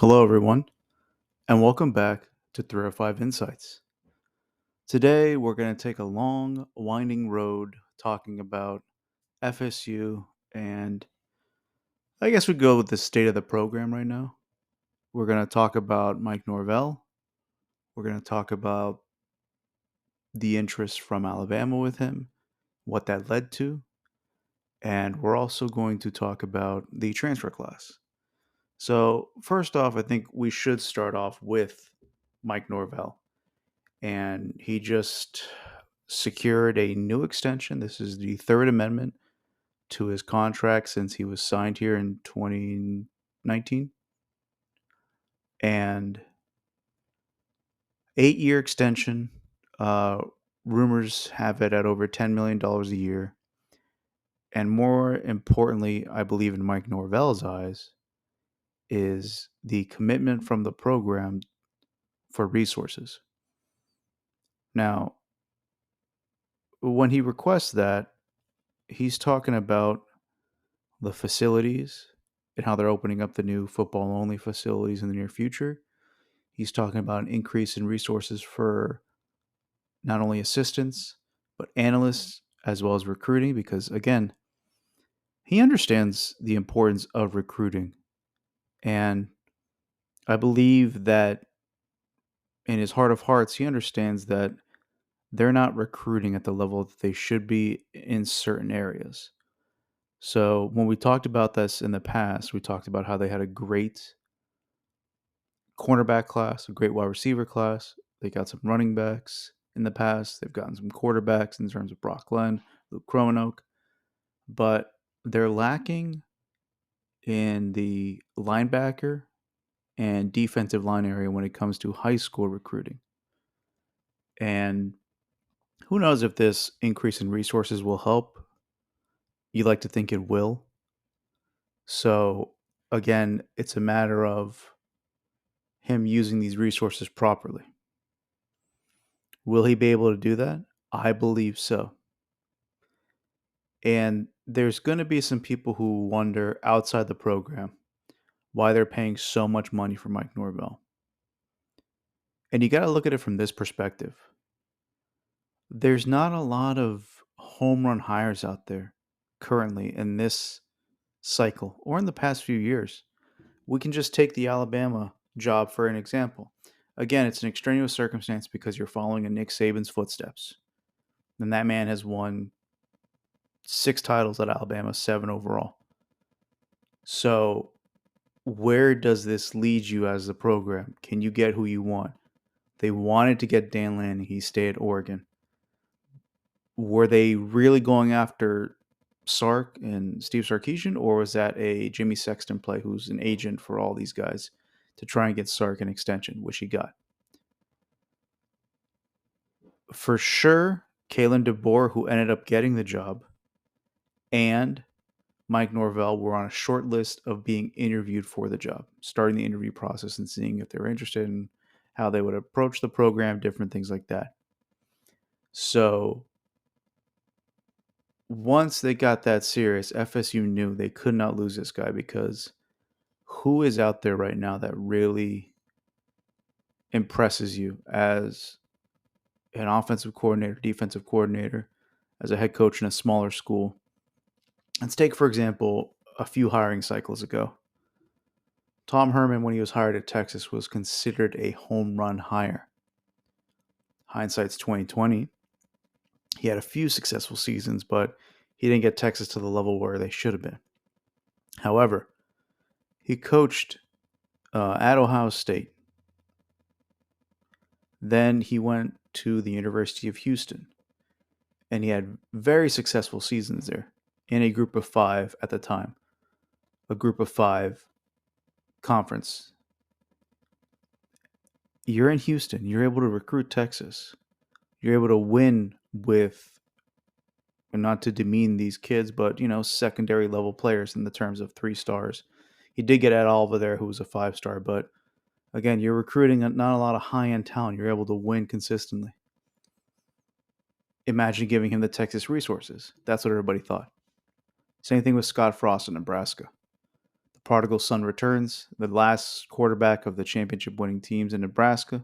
Hello, everyone, and welcome back to 305 Insights. Today, we're going to take a long, winding road talking about FSU, and I guess we go with the state of the program right now. We're going to talk about Mike Norvell. We're going to talk about the interest from Alabama with him, what that led to, and we're also going to talk about the transfer class. So, first off, I think we should start off with Mike Norvell. And he just secured a new extension. This is the third amendment to his contract since he was signed here in 2019. And 8-year extension. Uh, Rumors have it at over $10 million a year. And more importantly, I believe in Mike Norvell's eyes, is the commitment from the program for resources. Now, when he requests that, he's talking about the facilities and how they're opening up the new football only facilities in the near future. He's talking about an increase in resources for not only assistants, but analysts as well as recruiting, because again, he understands the importance of recruiting. And I believe that in his heart of hearts, he understands that they're not recruiting at the level that they should be in certain areas. So when we talked about this in the past, we talked about how they had a great cornerback class, a great wide receiver class. They got some running backs in the past. They've gotten some quarterbacks in terms of Brock Glenn, Luke Kromenhoek, but they're lacking in the linebacker and defensive line area when it comes to high school recruiting. And who knows if this increase in resources will help? You like to think it will. So, again, it's a matter of him using these resources properly. Will he be able to do that? I believe so. And there's going to be some people who wonder outside the program why they're paying so much money for Mike Norvell. And you got to look at it from this perspective. There's not a lot of home run hires out there currently in this cycle or in the past few years. We can just take the Alabama job for an example. Again, it's an extraneous circumstance because you're following in Nick Saban's footsteps. And that man has won 6 titles at Alabama, 7 overall. So, where does this lead you as a program? Can you get who you want? They wanted to get Dan Lanning. He stayed at Oregon. Were they really going after Sark and Steve Sarkisian, or was that a Jimmy Sexton play, who's an agent for all these guys, to try and get Sark an extension, which he got? For sure, Kalen DeBoer, who ended up getting the job, and Mike Norvell were on a short list of being interviewed for the job, starting the interview process and seeing if they were interested in how they would approach the program, different things like that. So once they got that serious, FSU knew they could not lose this guy, because who is out there right now that really impresses you as an offensive coordinator, defensive coordinator, as a head coach in a smaller school? Let's take, for example, a few hiring cycles ago. Tom Herman, when he was hired at Texas, was considered a home run hire. Hindsight's 2020. He had a few successful seasons, but he didn't get Texas to the level where they should have been. However, he coached at Ohio State. Then he went to the University of Houston, and he had very successful seasons there in a group of 5 at the time, a group of 5 conference. You're in Houston. You're able to recruit Texas. You're able to win with, and not to demean these kids, but, secondary level players in the terms of 3 stars. He did get Ed Alva there, who was a 5-star, but again, you're recruiting not a lot of high-end talent. You're able to win consistently. Imagine giving him the Texas resources. That's what everybody thought. Same thing with Scott Frost in Nebraska. The prodigal son returns, the last quarterback of the championship-winning teams in Nebraska.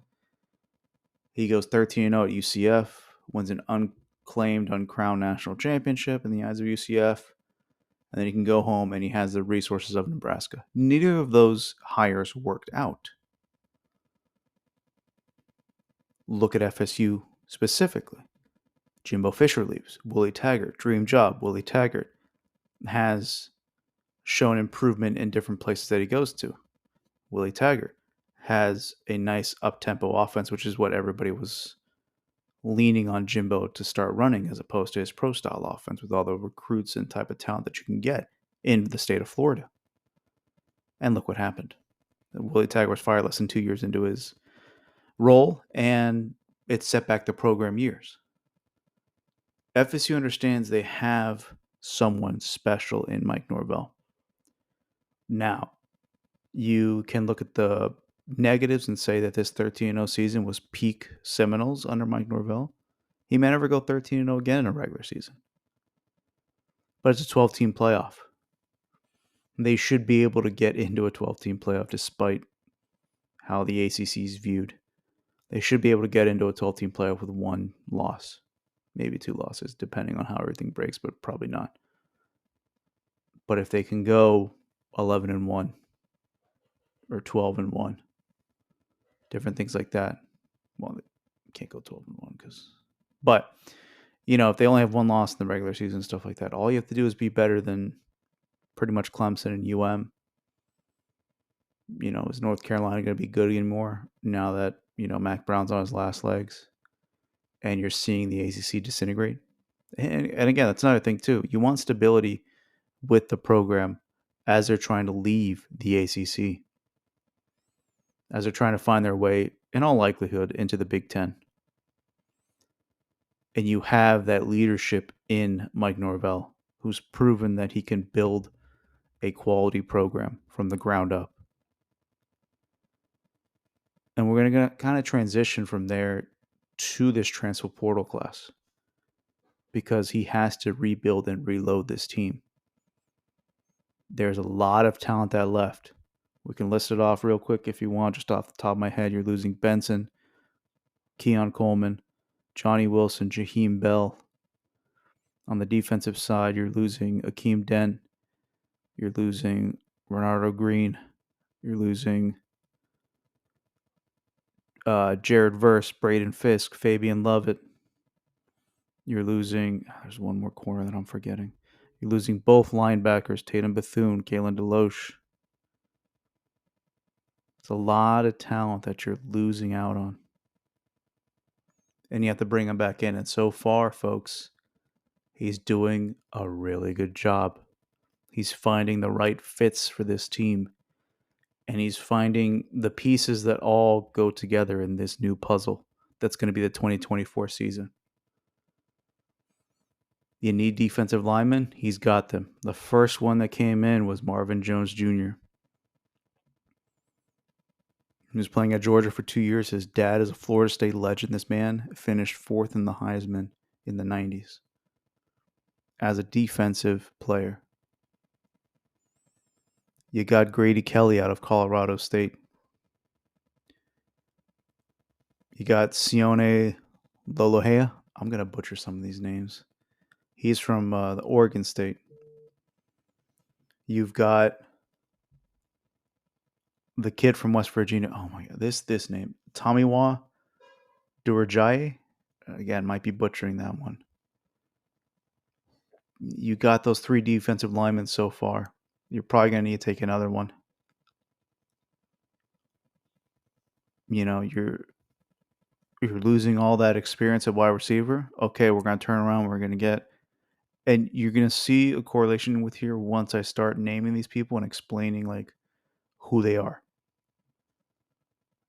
He goes 13-0 at UCF, wins an unclaimed, uncrowned national championship in the eyes of UCF, and then he can go home and he has the resources of Nebraska. Neither of those hires worked out. Look at FSU specifically. Jimbo Fisher leaves. Willie Taggart, dream job. Willie Taggart has shown improvement in different places that he goes to. Willie Taggart has a nice up-tempo offense, which is what everybody was leaning on Jimbo to start running, as opposed to his pro-style offense with all the recruits and type of talent that you can get in the state of Florida. And look what happened. Willie Taggart was fired less than 2 years into his role, and it set back the program years. FSU understands they have someone special in Mike Norvell. Now, you can look at the negatives and say that this 13-0 season was peak Seminoles under Mike Norvell. He may never go 13-0 again in a regular season. But it's a 12-team playoff. They should be able to get into a 12-team playoff despite how the ACC is viewed. They should be able to get into a 12-team playoff with one loss, maybe two losses, depending on how everything breaks, but probably not. But if they can go 11-1 or 12-1, different things like that. Well, they can't go 12-1 but if they only have one loss in the regular season, stuff like that, all you have to do is be better than pretty much Clemson and UM. Is North Carolina going to be good anymore now that, Mac Brown's on his last legs and you're seeing the ACC disintegrate? And again, that's another thing too. You want stability with the program as they're trying to leave the ACC, as they're trying to find their way, in all likelihood, into the Big Ten. And you have that leadership in Mike Norvell, who's proven that he can build a quality program from the ground up. And we're going to kind of transition from there to this transfer portal class, because he has to rebuild and reload this team. There's a lot of talent that left. We can list it off real quick if you want. Just off the top of my head, you're losing Benson, Keon Coleman, Johnny Wilson, Jaheim Bell. On the defensive side, you're losing Akeem Dent. You're losing Renardo Green. You're losing Jared Verse, Braden Fisk, Fabian Lovett. You're losing, there's one more corner that I'm forgetting. You're losing both linebackers, Tatum Bethune, Kalen DeLoche. It's a lot of talent that you're losing out on. And you have to bring him back in. And so far, folks, he's doing a really good job. He's finding the right fits for this team. And he's finding the pieces that all go together in this new puzzle that's going to be the 2024 season. You need defensive linemen? He's got them. The first one that came in was Marvin Jones Jr. He was playing at Georgia for 2 years. His dad is a Florida State legend. This man finished fourth in the Heisman in the 90s as a defensive player. You got Grady Kelly out of Colorado State. You got Sione Lolohea. I'm going to butcher some of these names. He's from the Oregon State. You've got the kid from West Virginia. Oh my God, this name. Tomiwa Durajaye. Again, might be butchering that one. You got those three defensive linemen so far. You're probably going to need to take another one. You're losing all that experience at wide receiver. Okay, we're going to turn around. We're going to get... And you're going to see a correlation with here once I start naming these people and explaining who they are.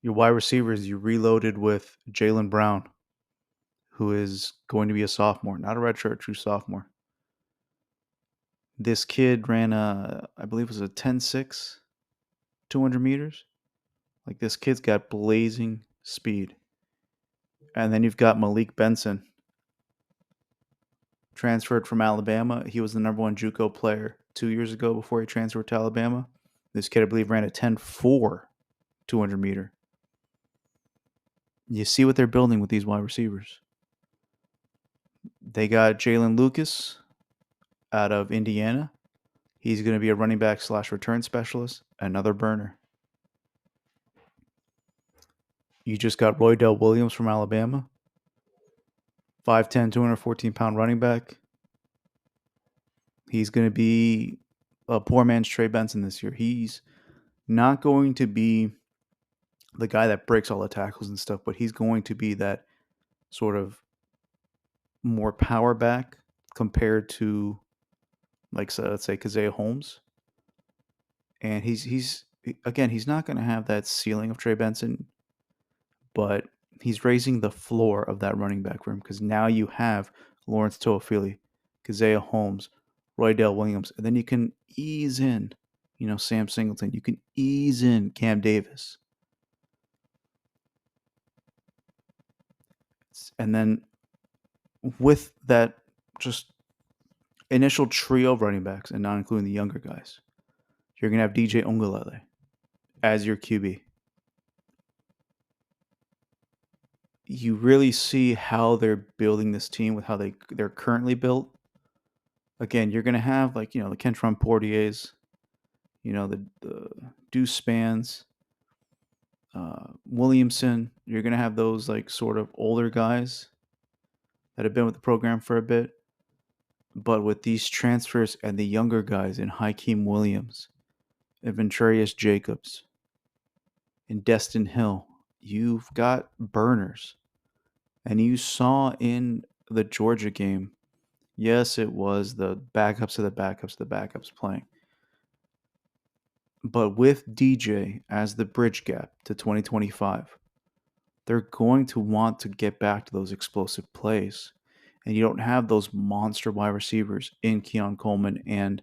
Your wide receivers, you reloaded with Jaylen Brown, who is going to be a sophomore, not a redshirt, true sophomore. This kid ran I believe it was a 10.6, 200 meters. This kid's got blazing speed. And then you've got Malik Benson, transferred from Alabama. He was the number one JUCO player 2 years ago before he transferred to Alabama. This kid, I believe, ran a 10.4 200 meter. You see what they're building with these wide receivers. They got Jalen Lucas out of Indiana. He's going to be a running back / return specialist, another burner. You just got Roydell Williams from Alabama, 5'10", 214-pound running back. He's going to be a poor man's Trey Benson this year. He's not going to be the guy that breaks all the tackles and stuff, but he's going to be that sort of more power back compared to, like, so let's say, Kazea Holmes. And he's not going to have that ceiling of Trey Benson, but he's raising the floor of that running back room because now you have Lawrence Toafili, Kazea Holmes, Roydell Williams, and then you can ease in, Sam Singleton. You can ease in Cam Davis. And then with that just initial trio of running backs and not including the younger guys, you're going to have DJ Ungalele as your QB. You really see how they're building this team with how they're currently built. Again, you're going to have, like, the Kentron Portiers, the Deuce Spans, Williamson. You're going to have those, like, sort of older guys that have been with the program for a bit. But with these transfers and the younger guys in Hakeem Williams and Venturius Jacobs and Destin Hill, you've got burners. And you saw in the Georgia game, yes, it was the backups of the backups of the backups playing. But with DJ as the bridge gap to 2025, they're going to want to get back to those explosive plays. And you don't have those monster wide receivers in Keon Coleman and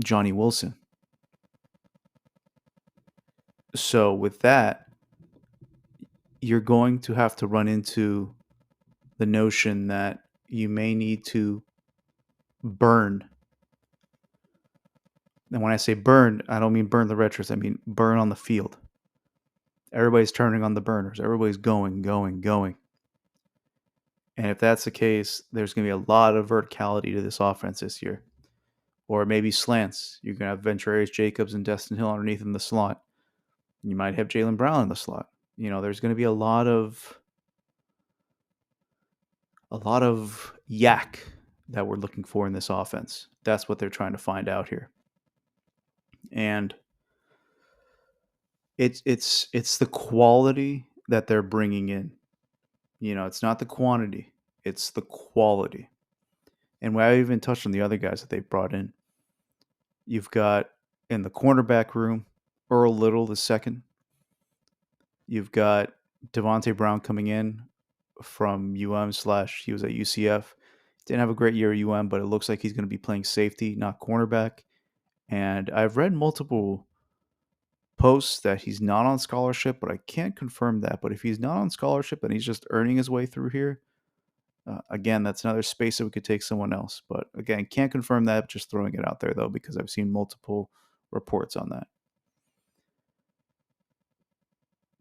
Johnny Wilson. So with that, you're going to have to run into the notion that you may need to burn. And when I say burn, I don't mean burn the retros. I mean burn on the field. Everybody's turning on the burners. Everybody's going. And if that's the case, there's going to be a lot of verticality to this offense this year. Or maybe slants. You're going to have Venturius Jacobs and Destin Hill underneath in the slot. You might have Jalen Brown in the slot. There's going to be a lot of yak that we're looking for in this offense. That's what they're trying to find out here. And it's the quality that they're bringing in. It's not the quantity, it's the quality. And I even touched on the other guys that they brought in. You've got in the cornerback room, Earl Little the second. You've got Devontae Brown coming in from UM / he was at UCF. Didn't have a great year at UM, but it looks like he's going to be playing safety, not cornerback. And I've read multiple posts that he's not on scholarship, but I can't confirm that. But if he's not on scholarship and he's just earning his way through here, again, that's another space that we could take someone else. But again, can't confirm that, just throwing it out there, though, because I've seen multiple reports on that.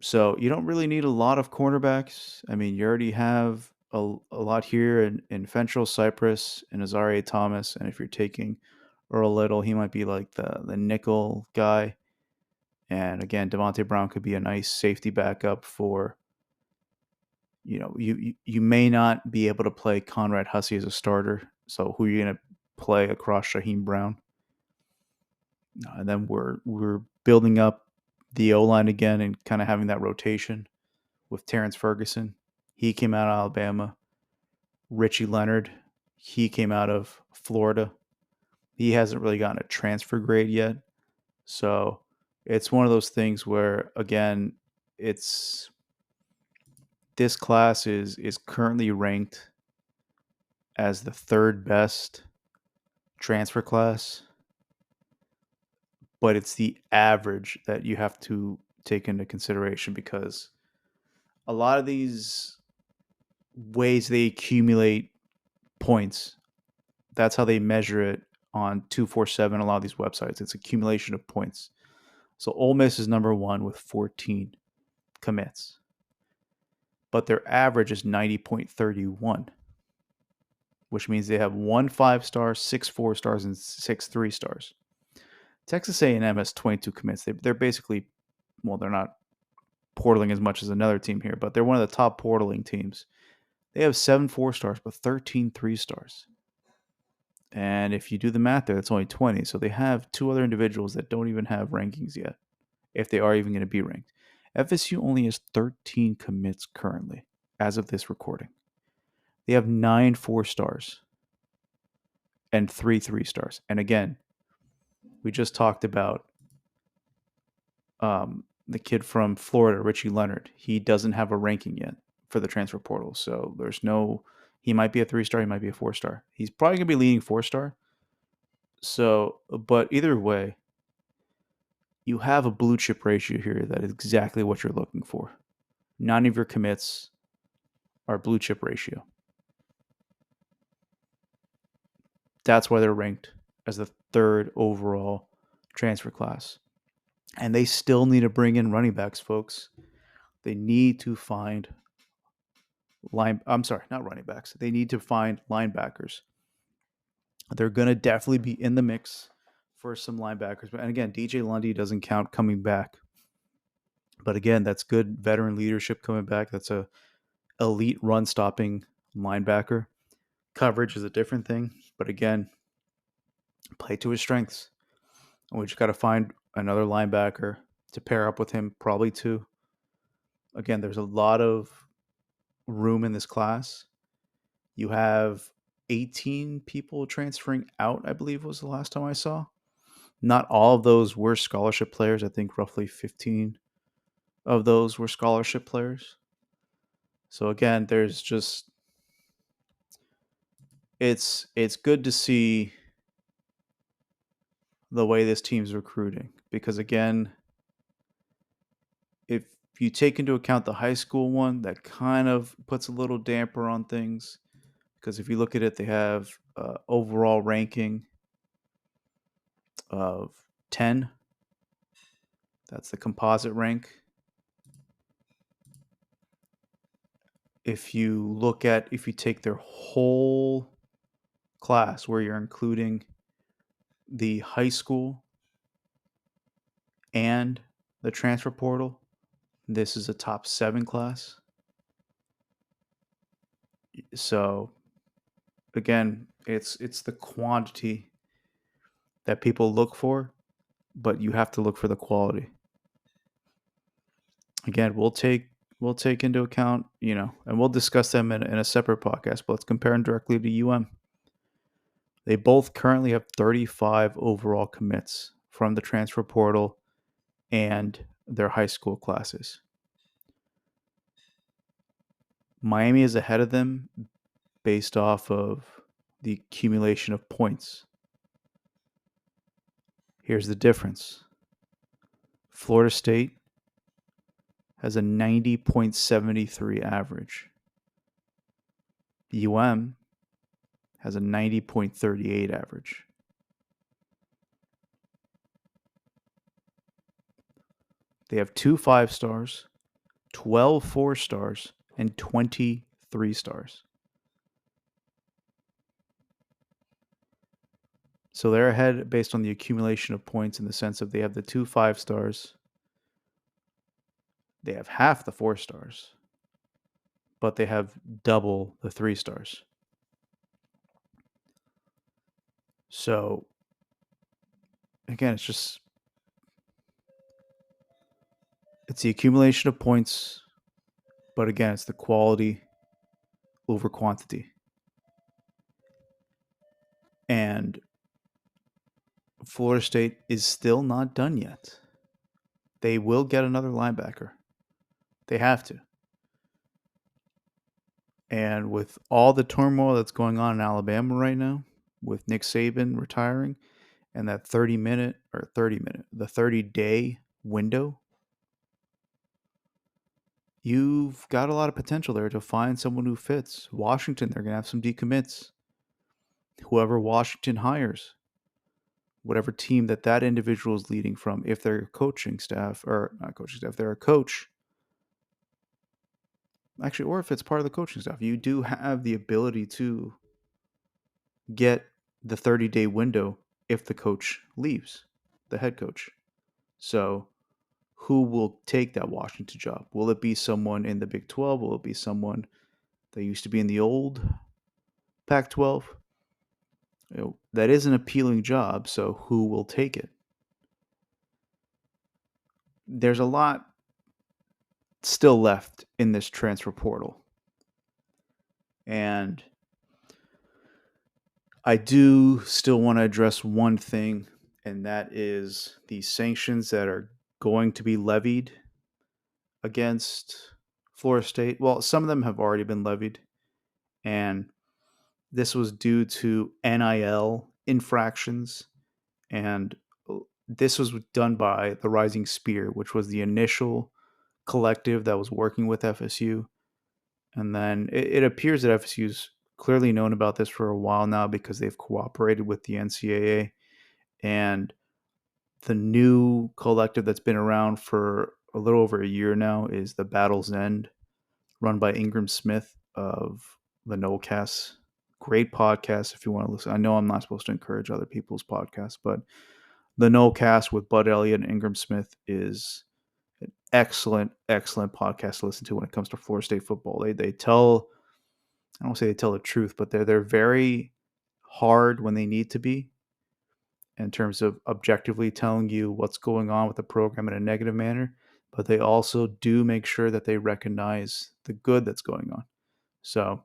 So you don't really need a lot of cornerbacks. I mean, you already have a lot here in Fentrell, Cypress, and Azaria Thomas. And if you're taking Earl Little, he might be like the nickel guy. And again, Devontae Brown could be a nice safety backup for, you may not be able to play Conrad Hussey as a starter. So who are you going to play across Shaheem Brown? And then we're building up the O-line again and kind of having that rotation with Terrence Ferguson. He came out of Alabama. Richie Leonard, he came out of Florida. He hasn't really gotten a transfer grade yet. So it's one of those things where, again, this class is currently ranked as the third best transfer class, but it's the average that you have to take into consideration because a lot of these ways they accumulate points, that's how they measure it on 247, a lot of these websites. It's accumulation of points. So Ole Miss is number one with 14 commits, but their average is 90.31, which means they have 1 5-star, 6 4-stars, and 6 3-stars. Texas A&M has 22 commits. They're basically, well, they're not portaling as much as another team here, but they're one of the top portaling teams. They have 7 4-stars, but 13 3-stars. And if you do the math there, that's only 20. So they have 2 other individuals that don't even have rankings yet, if they are even going to be ranked. FSU only has 13 commits currently, as of this recording. They have 9 4-stars and 3 3-stars. And again, we just talked about the kid from Florida, Richie Leonard. He doesn't have a ranking yet for the transfer portal. So there's no, he might be a 3-star, he might be a 4-star. He's probably going to be leading 4-star. So, but either way, you have a blue chip ratio here that is exactly what you're looking for. None of your commits are blue chip ratio. That's why they're ranked as the 3rd overall transfer class. And they still need to bring in running backs, folks. They need to find not running backs. They need to find linebackers. They're going to definitely be in the mix for some linebackers. And again, DJ Lundy doesn't count coming back. But again, that's good veteran leadership coming back. That's a elite run stopping linebacker. Coverage is a different thing. But again, play to his strengths. And we just got to find another linebacker to pair up with him, probably 2. Again, there's a lot of room in this class. You have 18 people transferring out, I believe was the last time I saw. Not all of those were scholarship players. I think roughly 15 of those were scholarship players. So again, there's just it's good to see the way this team's recruiting, because again, if you take into account the high school one, that kind of puts a little damper on things, because if you look at it, they have overall ranking of 10. That's the composite rank. If you take their whole class, where you're including the high school and the transfer portal, this is a top 7 class. So again, it's the quantity that people look for, but you have to look for the quality. Again, we'll take into account, and we'll discuss them in a separate podcast, but let's compare them directly to UM. They both currently have 35 overall commits from the transfer portal and their high school classes. Miami is ahead of them based off of the accumulation of points. Here's the difference. Florida State has a 90.73 average. UM has a 90.38 average. They have 2 5-stars, 12 4-stars, and 20 3-stars. So they're ahead based on the accumulation of points, in the sense of they have the 2 5-stars. They have half the 4-stars, but they have double the 3-stars. So again, it's the accumulation of points, but again, it's the quality over quantity. And Florida State is still not done yet. They will get another linebacker. They have to. And with all the turmoil that's going on in Alabama right now, with Nick Saban retiring, and that 30-day window, you've got a lot of potential there to find someone who fits. Washington, they're going to have some decommits. Whoever Washington hires, whatever team that individual is leading from, if they're coaching staff or not coaching staff, they're a coach, actually, or if it's part of the coaching staff, you do have the ability to get the 30-day window if the coach leaves, the head coach. So who will take that Washington job? Will it be someone in the Big 12? Will it be someone that used to be in the old Pac 12? That is an appealing job, so who will take it? There's a lot still left in this transfer portal. And I do still want to address one thing, and that is the sanctions that are going to be levied against Florida State. Well, some of them have already been levied, and this was due to NIL infractions. And this was done by the Rising Spear, which was the initial collective that was working with FSU. And then it appears that FSU's clearly known about this for a while now because they've cooperated with the NCAA. And the new collective that's been around for a little over a year now is the Battle's End, run by Ingram Smith of the Nolecast. Great podcast if you want to listen. I know I'm not supposed to encourage other people's podcasts, but the Nolecast with Bud Elliott and Ingram Smith is an excellent, excellent podcast to listen to when it comes to Florida State football. They tell, I don't want to say they tell the truth, but they're very hard when they need to be in terms of objectively telling you what's going on with the program in a negative manner, but they also do make sure that they recognize the good that's going on. So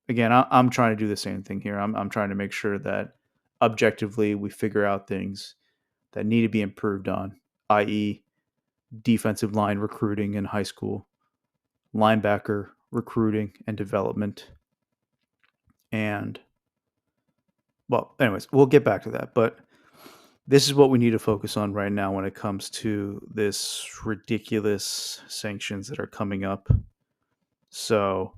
again, I'm trying to do the same thing here. I'm trying to make sure that objectively we figure out things that need to be improved on, i.e., defensive line recruiting in high school, linebacker recruiting and development. And, well, anyways, we'll get back to that. But this is what we need to focus on right now when it comes to this ridiculous sanctions that are coming up. So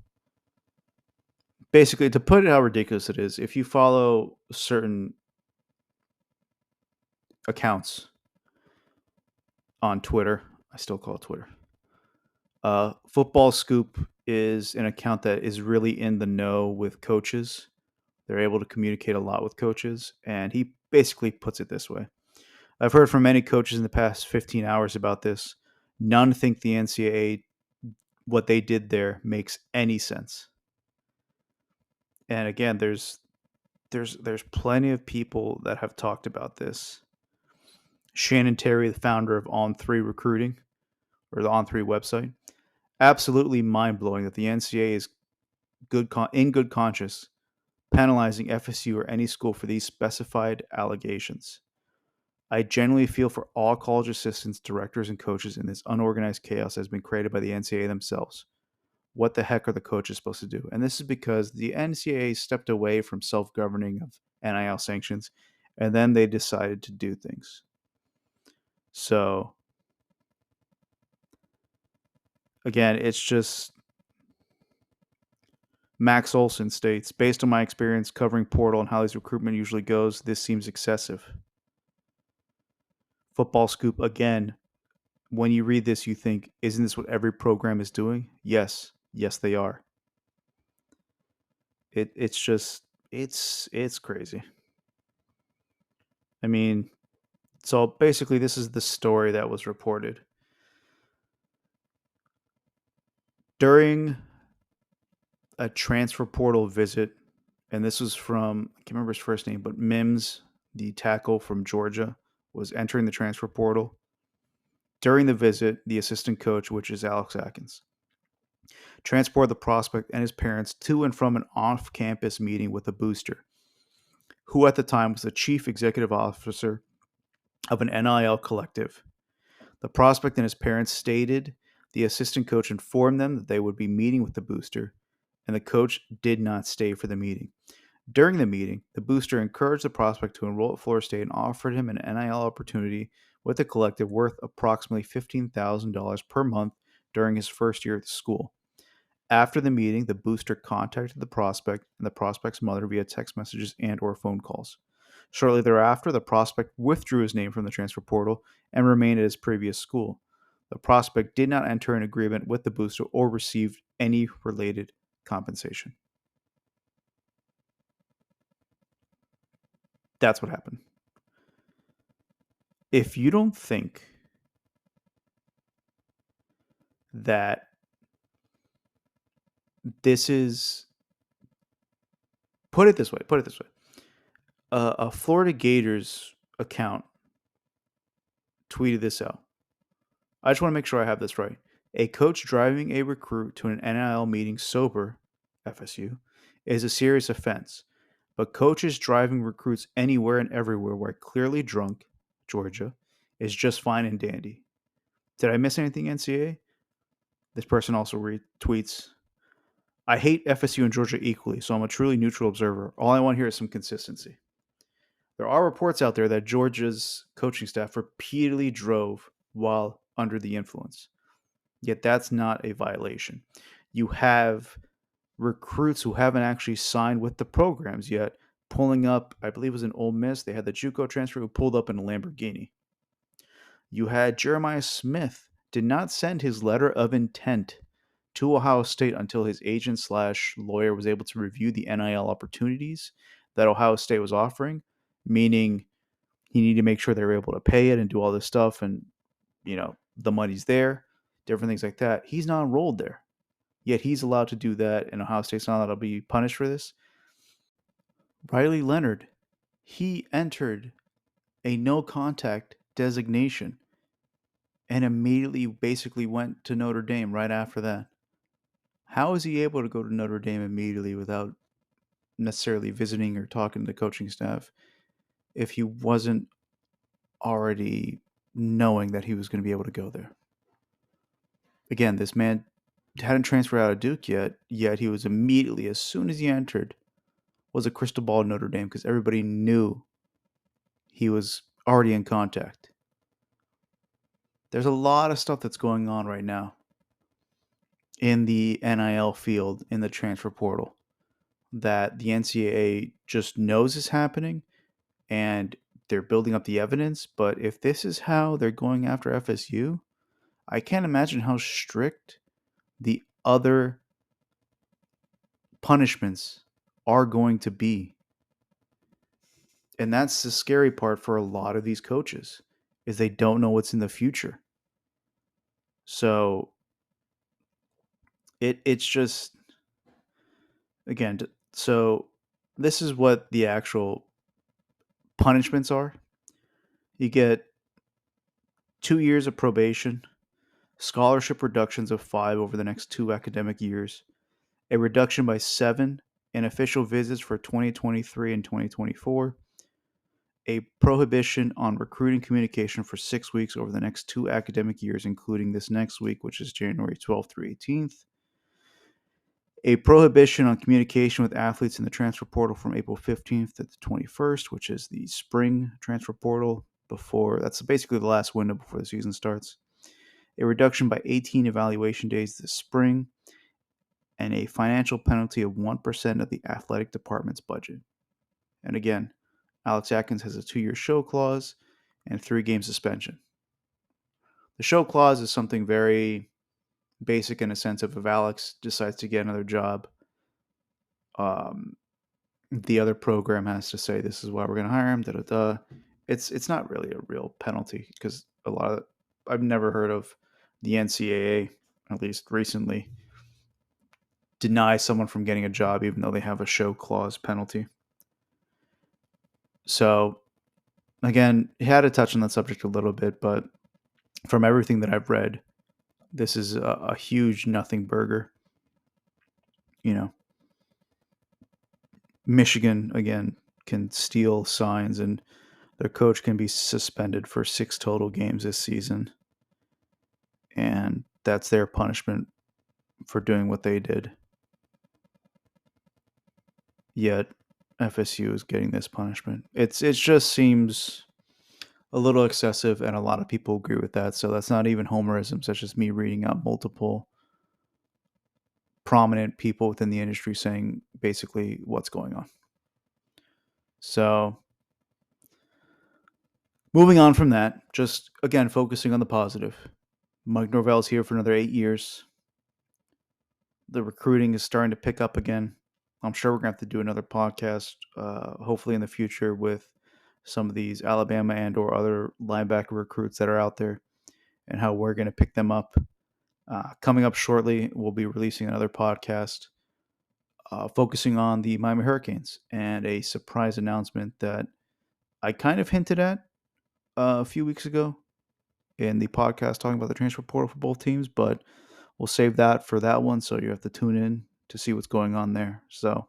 basically, to put it how ridiculous it is, if you follow certain accounts on Twitter, I still call it Twitter. Football Scoop is an account that is really in the know with coaches. They're able to communicate a lot with coaches, and he basically puts it this way. I've heard from many coaches in the past 15 hours about this. None think the NCAA, what they did there, makes any sense. And again, there's plenty of people that have talked about this. Shannon Terry, the founder of On3 Recruiting, or the On3 website, absolutely mind-blowing that the NCAA is in good conscience penalizing FSU or any school for these specified allegations. I genuinely feel for all college assistants, directors, and coaches in this unorganized chaos that has been created by the NCAA themselves. What the heck are the coaches supposed to do? And this is because the NCAA stepped away from self-governing of NIL sanctions, and then they decided to do things. So, again, it's just Max Olson states, based on my experience covering portal and how this recruitment usually goes, this seems excessive. Football Scoop, again, when you read this, you think, isn't this what every program is doing? Yes. Yes, they are. It's just, it's crazy. I mean, so basically this is the story that was reported. During a transfer portal visit, and this was from, I can't remember his first name, but Mims, the tackle from Georgia, was entering the transfer portal. During the visit, the assistant coach, which is Alex Atkins, transported the prospect and his parents to and from an off-campus meeting with a booster, who at the time was the chief executive officer of an NIL collective. The prospect and his parents stated the assistant coach informed them that they would be meeting with the booster, and the coach did not stay for the meeting. During the meeting, the booster encouraged the prospect to enroll at Florida State and offered him an NIL opportunity with a collective worth approximately $15,000 per month during his first year at the school. After the meeting, the booster contacted the prospect and the prospect's mother via text messages and or phone calls. Shortly thereafter, the prospect withdrew his name from the transfer portal and remained at his previous school. The prospect did not enter an agreement with the booster or receive any related compensation. That's what happened. If you don't think that this is, put it this way, a Florida Gators account tweeted this out. I just want to make sure I have this right. A coach driving a recruit to an NIL meeting sober, FSU, is a serious offense. But coaches driving recruits anywhere and everywhere while clearly drunk, Georgia, is just fine and dandy. Did I miss anything, NCAA? This person also retweets, I hate FSU and Georgia equally, so I'm a truly neutral observer. All I want here is some consistency. There are reports out there that Georgia's coaching staff repeatedly drove while under the influence. Yet that's not a violation. You have recruits who haven't actually signed with the programs yet pulling up, I believe it was in Ole Miss. They had the JUCO transfer who pulled up in a Lamborghini. You had Jeremiah Smith did not send his letter of intent to Ohio State until his agent slash lawyer was able to review the NIL opportunities that Ohio State was offering, meaning he needed to make sure they were able to pay it and do all this stuff and, the money's there, different things like that. He's not enrolled there. Yet he's allowed to do that, and Ohio State's not allowed to be punished for this. Riley Leonard, he entered a no contact designation and immediately basically went to Notre Dame right after that. How is he able to go to Notre Dame immediately without necessarily visiting or talking to the coaching staff if he wasn't already knowing that he was going to be able to go there? Again, this man hadn't transferred out of Duke yet he was immediately, as soon as he entered, was a crystal ball at Notre Dame because everybody knew he was already in contact. There's a lot of stuff that's going on right now in the NIL field, in the transfer portal, that the NCAA just knows is happening and they're building up the evidence. But if this is how they're going after FSU, I can't imagine how strict the other punishments are going to be. And that's the scary part for a lot of these coaches, is they don't know what's in the future. So it's just, again, so this is what the actual punishments are. You get 2 years of probation, scholarship reductions of 5 over the next 2 academic years, a reduction by 7 in official visits for 2023 and 2024, a prohibition on recruiting communication for 6 weeks over the next 2 academic years, including this next week, which is January 12th through 18th, a prohibition on communication with athletes in the transfer portal from April 15th to the 21st, which is the spring transfer portal that's basically the last window before the season starts, a reduction by 18 evaluation days this spring, and a financial penalty of 1% of the athletic department's budget. And again, Alex Atkins has a 2-year show clause and 3-game suspension. The show clause is something very basic in a sense of if Alex decides to get another job, the other program has to say this is why we're going to hire him. Da da da. It's not really a real penalty because I've never heard of the NCAA, at least recently, deny someone from getting a job even though they have a show clause penalty. So again, he had to touch on that subject a little bit, but from everything that I've read, this is a huge nothing burger. Michigan, again, can steal signs and their coach can be suspended for 6 total games this season. And that's their punishment for doing what they did. Yet FSU is getting this punishment. It just seems a little excessive, and a lot of people agree with that. So that's not even homerism, such as me reading out multiple prominent people within the industry saying basically what's going on. So Moving on from that, just again focusing on the positive. Mike Norvell is here for another 8 years. The recruiting is starting to pick up again. I'm sure we're going to have to do another podcast, hopefully in the future, with some of these Alabama and or other linebacker recruits that are out there and how we're going to pick them up. Coming up shortly, we'll be releasing another podcast focusing on the Miami Hurricanes and a surprise announcement that I kind of hinted at a few weeks ago in the podcast talking about the transfer portal for both teams, but we'll save that for that one. So you have to tune in to see what's going on there. So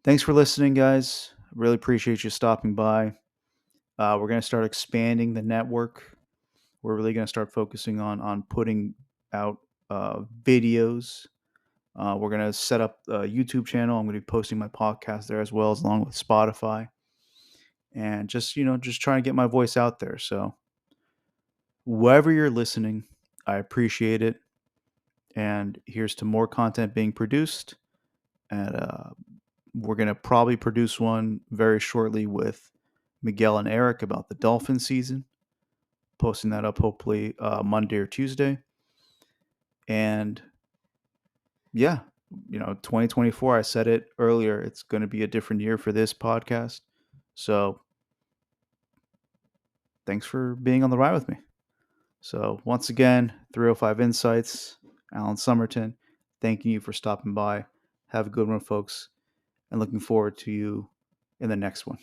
thanks for listening, guys. Really appreciate you stopping by. We're going to start expanding the network. We're really going to start focusing on putting out videos. We're going to set up a YouTube channel. I'm going to be posting my podcast there as well, as along with Spotify. And just trying to get my voice out there. So wherever you're listening, I appreciate it. And here's to more content being produced. And we're going to probably produce one very shortly with Miguel and Eric about the Dolphin season. Posting that up hopefully Monday or Tuesday. And yeah, 2024, I said it earlier, it's going to be a different year for this podcast. So thanks for being on the ride with me. So once again, 305 Insights, Alan Somerton, thanking you for stopping by. Have a good one, folks, and looking forward to you in the next one.